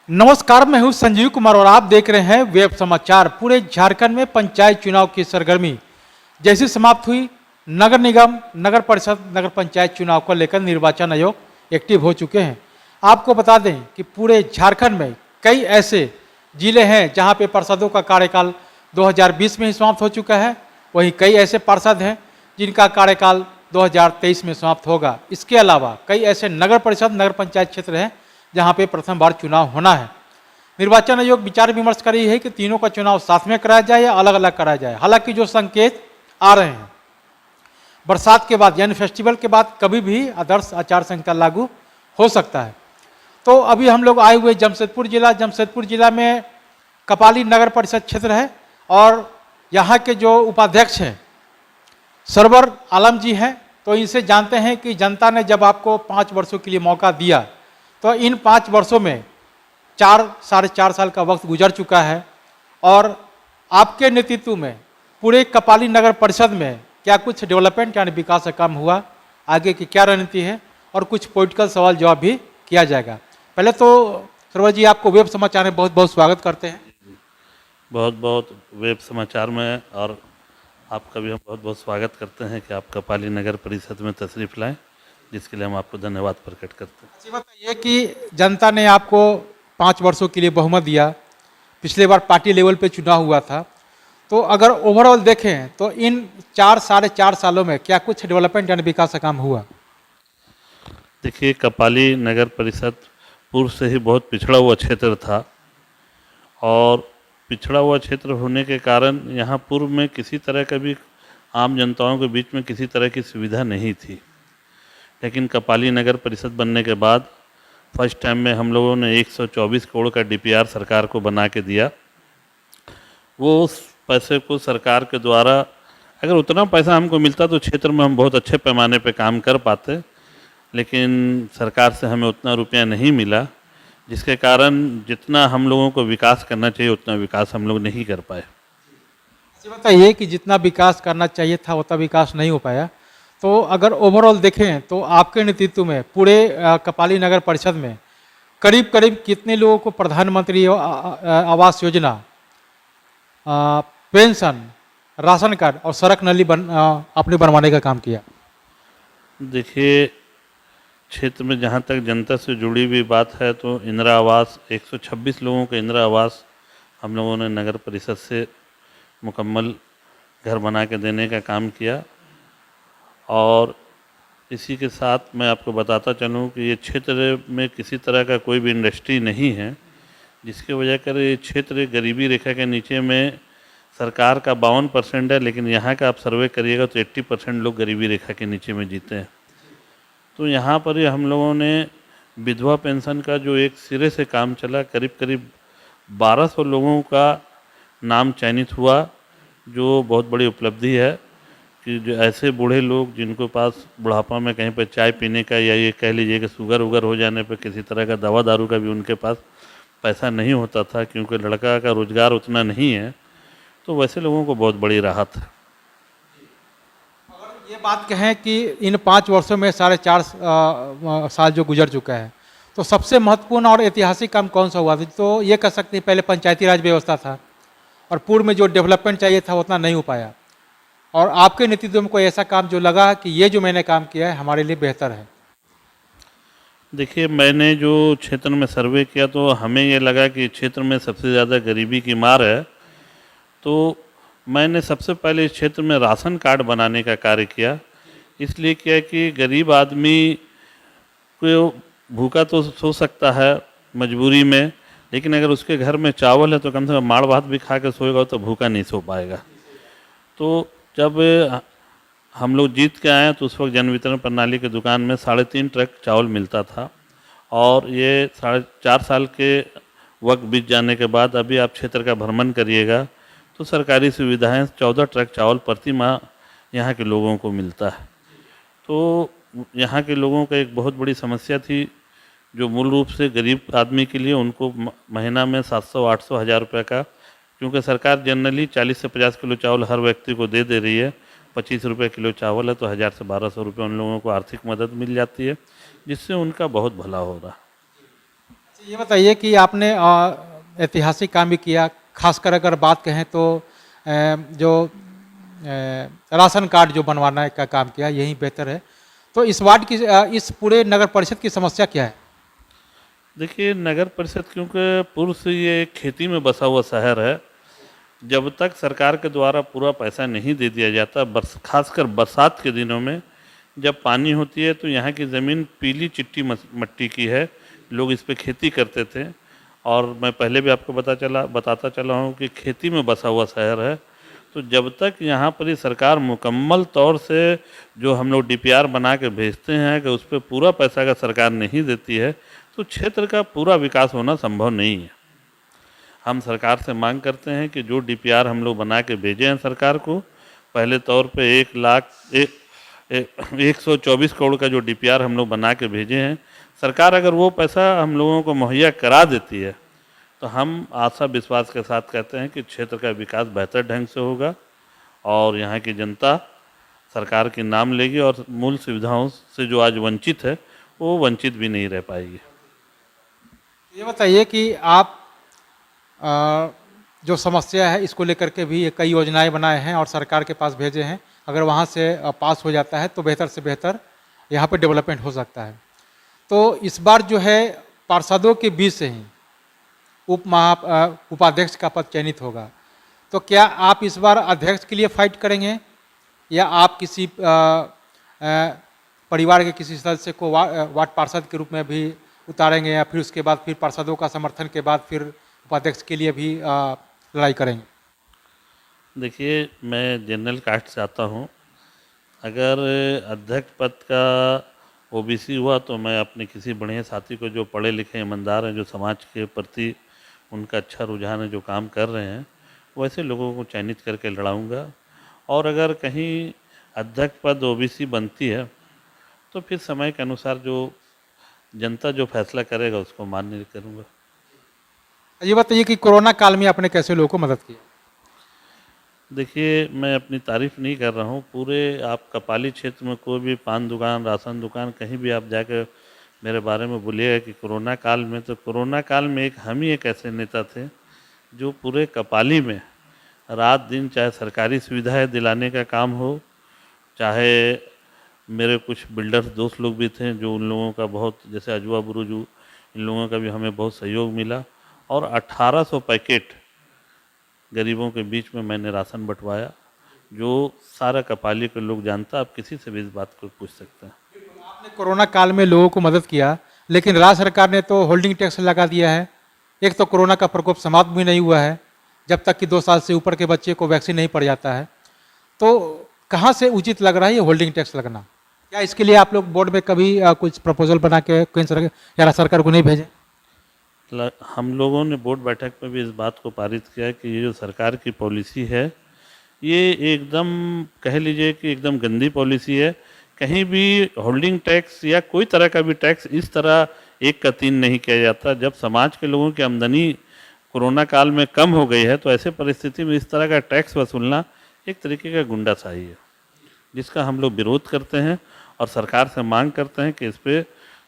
नमस्कार, मैं हूं संजीव कुमार और आप देख रहे हैं वेब समाचार। पूरे झारखंड में पंचायत चुनाव की सरगर्मी जैसी समाप्त हुई, नगर निगम, नगर परिषद, नगर पंचायत चुनाव को लेकर निर्वाचन आयोग एक्टिव हो चुके हैं। आपको बता दें कि पूरे झारखंड में कई ऐसे जिले हैं जहां पे पार्षदों का कार्यकाल 2020 में ही समाप्त हो चुका है। वहीं कई ऐसे पार्षद हैं जिनका कार्यकाल 2023 में समाप्त होगा। इसके अलावा कई ऐसे नगर परिषद, नगर पंचायत क्षेत्र हैं जहां पे प्रथम बार चुनाव होना है। निर्वाचन आयोग विचार विमर्श कर रही है कि तीनों का चुनाव साथ में कराया जाए या अलग अलग कराया जाए। हालांकि जो संकेत आ रहे हैं, बरसात के बाद यानी फेस्टिवल के बाद कभी भी आदर्श आचार संहिता लागू हो सकता है। तो अभी हम लोग आए हुए जमशेदपुर जिला में कपाली नगर परिषद क्षेत्र है और यहाँ के जो उपाध्यक्ष हैं सरवर आलम जी हैं। तो इनसे जानते हैं कि जनता ने जब आपको 5 वर्षों के लिए मौका दिया तो इन 5 वर्षों में 4-4.5 साल का वक्त गुजर चुका है और आपके नेतृत्व में पूरे कपाली नगर परिषद में क्या कुछ डेवलपमेंट यानी विकास का काम हुआ, आगे की क्या रणनीति है और कुछ पॉलिटिकल सवाल जवाब भी किया जाएगा। पहले तो सरवर जी, आपको वेब समाचार में बहुत बहुत स्वागत करते हैं। बहुत बहुत वेब समाचार में और आपका भी हम बहुत बहुत स्वागत करते हैं कि आप कपाली नगर परिषद में तशरीफ़ लाएं, जिसके लिए हम आपको धन्यवाद प्रकट करते हैं। अच्छी बात ये कि जनता ने आपको 5 वर्षों के लिए बहुमत दिया। पिछले बार पार्टी लेवल पे चुनाव हुआ था। तो अगर ओवरऑल देखें तो इन 4-4.5 सालों में क्या कुछ डेवलपमेंट यानी विकास का काम हुआ? देखिए, कपाली नगर परिषद पूर्व से ही बहुत पिछड़ा हुआ क्षेत्र था और पिछड़ा हुआ क्षेत्र होने के कारण यहाँ पूर्व में किसी तरह का भी आम जनताओं के बीच में किसी तरह की सुविधा नहीं थी। लेकिन कपाली नगर परिषद बनने के बाद फर्स्ट टाइम में हम लोगों ने 124 करोड़ का डीपीआर सरकार को बना के दिया। वो उस पैसे को सरकार के द्वारा, अगर उतना पैसा हमको मिलता तो क्षेत्र में हम बहुत अच्छे पैमाने पे काम कर पाते, लेकिन सरकार से हमें उतना रुपया नहीं मिला, जिसके कारण जितना हम लोगों को विकास करना चाहिए उतना विकास हम लोग नहीं कर पाए। अच्छी बात ये कि जितना विकास करना चाहिए था उतना विकास नहीं हो पाया। तो अगर ओवरऑल देखें तो आपके नेतृत्व में पूरे कपाली नगर परिषद में करीब करीब कितने लोगों को प्रधानमंत्री Awas Yojana, pension, ration card और सड़क नली आपने बनवाने का काम किया? देखिए, क्षेत्र में जहाँ तक जनता से जुड़ी हुई बात है तो इंदिरा आवास 126 लोगों को इंदिरा आवास हम लोगों ने नगर परिषद से मुकम्मल घर बना के देने का काम किया। और इसी के साथ मैं आपको बताता चलूँ कि ये क्षेत्र में किसी तरह का कोई भी इंडस्ट्री नहीं है, जिसकी वजह कर ये क्षेत्र गरीबी रेखा के नीचे में सरकार का 52% है, लेकिन यहाँ का आप सर्वे करिएगा तो 80% लोग गरीबी रेखा के नीचे में जीते हैं। तो यहाँ पर ही हम लोगों ने विधवा पेंशन का जो एक सिरे से काम चला, करीब करीब 1200 लोगों का नाम चयनित हुआ, जो बहुत बड़ी उपलब्धि है कि जो ऐसे बूढ़े लोग जिनको पास बुढ़ापा में कहीं पर चाय पीने का या ये कह लीजिए कि शुगर वुगर हो जाने पर किसी तरह का दवा दारू का भी उनके पास पैसा नहीं होता था, क्योंकि लड़का का रोज़गार उतना नहीं है, तो वैसे लोगों को बहुत बड़ी राहत है। ये बात कहें कि इन 5 वर्षों में 4.5 साल जो गुजर चुका है, तो सबसे महत्वपूर्ण और ऐतिहासिक काम कौन सा हुआ? तो ये कह सकते हैं पहले पंचायती राज व्यवस्था था और पूर्व में जो डेवलपमेंट चाहिए था उतना नहीं हो पाया, और आपके नेतृत्व में कोई ऐसा काम जो लगा कि ये जो मैंने काम किया है हमारे लिए बेहतर है? देखिए, मैंने जो क्षेत्र में सर्वे किया तो हमें ये लगा कि क्षेत्र में सबसे ज़्यादा गरीबी की मार है। तो मैंने सबसे पहले इस क्षेत्र में राशन कार्ड बनाने का कार्य किया। इसलिए किया कि गरीब आदमी को भूखा तो सो सकता है मजबूरी में, लेकिन अगर उसके घर में चावल है तो कम से कम माड़ भात भी खा के सोएगा तो भूखा नहीं सो पाएगा। तो जब हम लोग जीत के आए तो उस वक्त जन वितरण प्रणाली की दुकान में 3.5 ट्रक चावल मिलता था, और ये 4.5 साल के वक्त बीत जाने के बाद अभी आप क्षेत्र का भ्रमण करिएगा तो सरकारी सुविधाएं 14 ट्रक चावल प्रति माह यहाँ के लोगों को मिलता है। तो यहाँ के लोगों का एक बहुत बड़ी समस्या थी, जो मूल रूप से गरीब आदमी के लिए उनको महीना में 700-800 हज़ार रुपये का, क्योंकि सरकार जनरली 40 से 50 किलो चावल हर व्यक्ति को दे रही है, 25 रुपये किलो चावल है तो 1000 से 1200 रुपये उन लोगों को आर्थिक मदद मिल जाती है, जिससे उनका बहुत भला हो रहा। ये बताइए कि आपने ऐतिहासिक काम भी किया, खासकर अगर बात कहें तो जो राशन कार्ड जो बनवाना का काम किया, यही बेहतर है। तो इस वार्ड की इस पूरे नगर परिषद की समस्या क्या है? देखिए, नगर परिषद क्योंकि पूर्व से ये खेती में बसा हुआ शहर है, जब तक सरकार के द्वारा पूरा पैसा नहीं दे दिया जाता, खासकर बरसात के दिनों में जब पानी होती है तो यहाँ की ज़मीन पीली चिट्टी मट्टी की है, लोग इस पे खेती करते थे। और मैं पहले भी आपको बताता चला हूँ कि खेती में बसा हुआ शहर है। तो जब तक यहाँ पर ही सरकार मुकम्मल तौर से जो हम लोग डीपीआर बना के भेजते हैं कि उस पर पूरा पैसा अगर सरकार नहीं देती है तो क्षेत्र का पूरा विकास होना संभव नहीं है। हम सरकार से मांग करते हैं कि जो डीपीआर हम लोग बना के भेजे हैं सरकार को, पहले तौर पे 124 करोड़ का जो डीपीआर हम लोग बना के भेजे हैं, सरकार अगर वो पैसा हम लोगों को मुहैया करा देती है तो हम आशा विश्वास के साथ कहते हैं कि क्षेत्र का विकास बेहतर ढंग से होगा और यहाँ की जनता सरकार के नाम लेगी और मूल सुविधाओं से जो आज वंचित है वो वंचित भी नहीं रह पाएगी। ये बताइए कि आप अ, जो समस्या है इसको लेकर के भी कई योजनाएं बनाए हैं और सरकार के पास भेजे हैं। अगर वहाँ से पास हो जाता है तो बेहतर से बेहतर यहाँ पे डेवलपमेंट हो सकता है। तो इस बार जो है पार्षदों के बीच से ही उपाध्यक्ष का पद चयनित होगा। तो क्या आप इस बार अध्यक्ष के लिए फाइट करेंगे या आप किसी परिवार के किसी सदस्य को वार्ड पार्षद के रूप में भी उतारेंगे या फिर उसके बाद फिर पार्षदों का समर्थन के बाद फिर उपाध्यक्ष के लिए भी लड़ाई करेंगे? देखिए, मैं जनरल कास्ट से आता हूँ। अगर अध्यक्ष पद का ओबीसी हुआ तो मैं अपने किसी बढ़िया साथी को, जो पढ़े लिखे ईमानदार हैं, जो समाज के प्रति उनका अच्छा रुझान है, जो काम कर रहे हैं, वैसे लोगों को चयनित करके लड़ाऊंगा। और अगर कहीं अध्यक्ष पद ओबीसी बनती है तो फिर समय के अनुसार जो जनता जो फैसला करेगा उसको मान्य करूंगा। ये बताइए कि कोरोना काल में आपने कैसे लोगों को मदद की? देखिए, मैं अपनी तारीफ़ नहीं कर रहा हूँ। पूरे आप कपाली क्षेत्र में कोई भी पान दुकान, राशन दुकान, कहीं भी आप जाकर मेरे बारे में बोलिएगा कि कोरोना काल में, तो कोरोना काल में हम ही एक ऐसे नेता थे जो पूरे कपाली में रात दिन, चाहे सरकारी सुविधाएं दिलाने का काम हो, चाहे मेरे कुछ बिल्डर्स दोस्त लोग भी थे जो उन लोगों का बहुत, जैसे अजवा बुरुजू, इन लोगों का भी हमें बहुत सहयोग मिला और 1800 पैकेट गरीबों के बीच में मैंने राशन बंटवाया, जो सारा कपाली के लोग जानता। आप किसी से भी इस बात को पूछ सकते हैं। आपने कोरोना काल में लोगों को मदद किया, लेकिन राज्य सरकार ने तो होल्डिंग टैक्स लगा दिया है। एक तो कोरोना का प्रकोप समाप्त भी नहीं हुआ है जब तक कि 2 साल से ऊपर के बच्चे को वैक्सीन नहीं पड़ जाता है। तो कहाँ से उचित लग रहा है ये होल्डिंग टैक्स लगना? क्या इसके लिए आप लोग बोर्ड में कभी कुछ प्रपोजल बना के केंद्र या सरकार को नहीं भेजें? हम लोगों ने बोर्ड बैठक में भी इस बात को पारित किया कि ये जो सरकार की पॉलिसी है, ये एकदम कह लीजिए कि एकदम गंदी पॉलिसी है। कहीं भी होल्डिंग टैक्स या कोई तरह का भी टैक्स इस तरह 1 का 3 नहीं किया जाता। जब समाज के लोगों की आमदनी कोरोना काल में कम हो गई है तो ऐसे परिस्थिति में इस तरह का टैक्स वसूलना एक तरीके का गुंडाशाही है, जिसका हम लोग विरोध करते हैं और सरकार से मांग करते हैं कि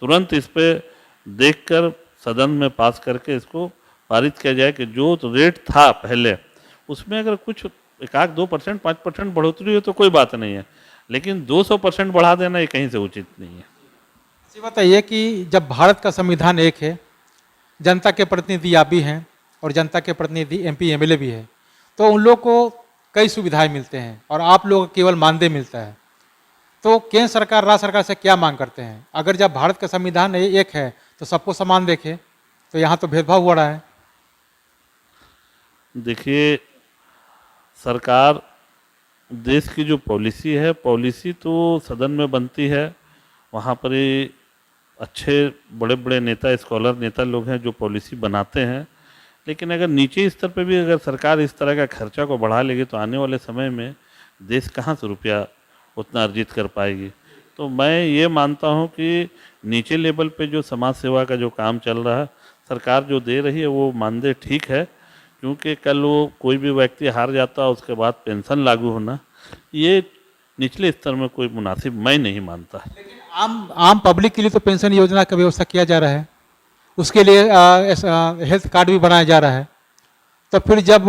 तुरंत इस पर देखकर सदन में पास करके इसको पारित किया जाए कि जो रेट था पहले, उसमें अगर कुछ 1-2%, 5% बढ़ोतरी हो तो कोई बात नहीं है, लेकिन 200% बढ़ा देना ये कहीं से उचित नहीं है। ये बताइए कि जब भारत का संविधान एक है, जनता के प्रतिनिधि आप भी हैं और जनता के प्रतिनिधि एमपी एमएलए भी है, तो उन लोग को कई सुविधाएं मिलते हैं और आप लोग केवल मानदेय मिलता है। तो केंद्र सरकार, राज्य सरकार से क्या मांग करते हैं? अगर जब भारत का संविधान एक है तो सबको समान देखे, तो यहाँ तो भेदभाव हो रहा है। देखिए, सरकार, देश की जो पॉलिसी है, पॉलिसी तो सदन में बनती है, वहाँ पर ही अच्छे बड़े बड़े नेता, स्कॉलर नेता लोग हैं जो पॉलिसी बनाते हैं। लेकिन अगर नीचे स्तर पे भी अगर सरकार इस तरह का खर्चा को बढ़ा लेगी तो आने वाले समय में देश कहाँ से रुपया उतना अर्जित कर पाएगी। तो मैं ये मानता हूँ कि नीचे लेवल पे जो समाज सेवा का जो काम चल रहा है, सरकार जो दे रही है वो मानदेय ठीक है, क्योंकि कल वो कोई भी व्यक्ति हार जाता है उसके बाद पेंशन लागू होना, ये निचले स्तर में कोई मुनासिब मैं नहीं मानता। लेकिन आम पब्लिक के लिए तो पेंशन योजना का व्यवस्था किया जा रहा है। उसके लिए हेल्थ कार्ड भी बनाया जा रहा है। तो फिर जब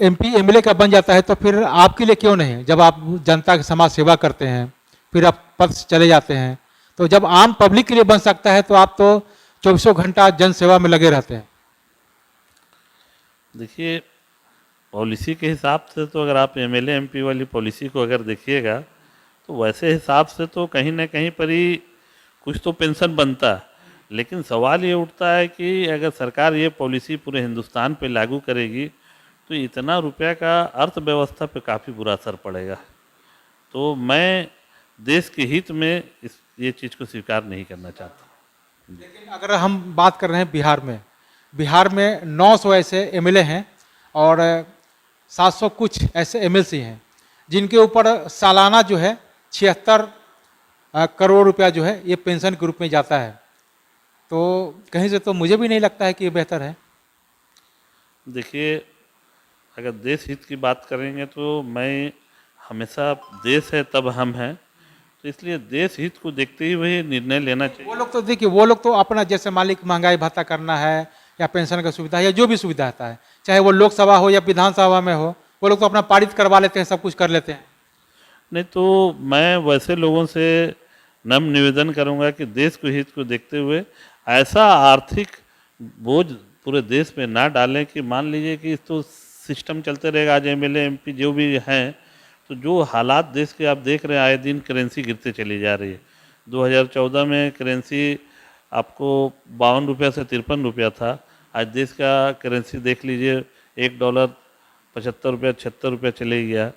एमपी एमएलए का बन जाता है तो फिर आपके लिए क्यों नहीं? जब आप जनता की समाज सेवा करते हैं, फिर आप पद से चले जाते हैं, तो जब आम पब्लिक के लिए बन सकता है तो आप तो चौबीसों घंटा जन सेवा में लगे रहते हैं। देखिए, पॉलिसी के हिसाब से तो अगर आप एमएलए एमपी वाली पॉलिसी को अगर देखिएगा तो वैसे हिसाब से तो कहीं ना कहीं पर ही कुछ तो पेंशन बनता है। लेकिन सवाल ये उठता है कि अगर सरकार ये पॉलिसी पूरे हिंदुस्तान पे लागू करेगी तो इतना रुपया का अर्थव्यवस्था पे काफ़ी बुरा असर पड़ेगा। तो मैं देश के हित में ये चीज़ को स्वीकार नहीं करना चाहता। लेकिन अगर हम बात कर रहे हैं बिहार में 900 ऐसे एमएलए हैं और 700 कुछ ऐसे एमएलसी हैं जिनके ऊपर सालाना जो है 76 करोड़ रुपया जो है ये पेंशन के रूप में जाता है। तो कहीं से तो मुझे भी नहीं लगता है कि ये बेहतर है। देखिए, अगर देश हित की बात करेंगे तो मैं हमेशा देश है तब हम हैं, तो इसलिए देश हित को देखते हुए निर्णय लेना चाहिए। वो लोग तो देखिए, वो लोग तो अपना जैसे मालिक महंगाई भत्ता करना है या पेंशन का सुविधा या जो भी सुविधा आता है, चाहे वो लोकसभा हो या विधानसभा में हो, वो लोग तो अपना पारित करवा लेते हैं, सब कुछ कर लेते हैं। नहीं तो मैं वैसे लोगों से नम्र निवेदन करूंगा कि देश को हित को देखते हुए ऐसा आर्थिक बोझ पूरे देश पे ना डालें कि मान लीजिए कि तो सिस्टम चलते रहेगा, आज एमएलए एमपी जो भी हैं, तो जो हालात देश के आप देख रहे हैं, आए दिन करेंसी गिरते चली जा रही है। 2014 में करेंसी आपको 52 रुपया से 53 रुपया था। आज देश का करेंसी देख लीजिए, $1 75 रुपया 76 रुपया चले गया।